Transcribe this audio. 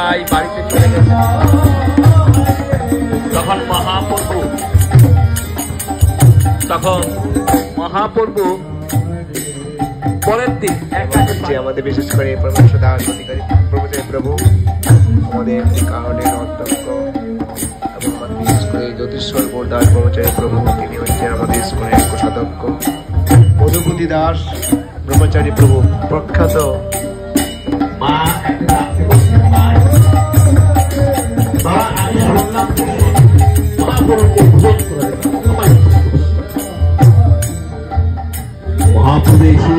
সবাই বাড়িতে চলে গেছে। তখন মহাপ্রভু পরের দিন যে আমাদের বিশেষ করে পরমেশ্বর দাস অধিকারী প্রভু আমাদের কারণের অধ্যক্ষ এবং বিশেষ করে জ্যোতিষ্বর বোরদাস ব্রহ্মচারী প্রভু, তিনি হচ্ছেন আমাদের স্কুলের কোষাধ্যক্ষ। মধুপতি দাস ব্রহ্মচারী প্রভু প্রখ্যাত মহাপ্রদেশে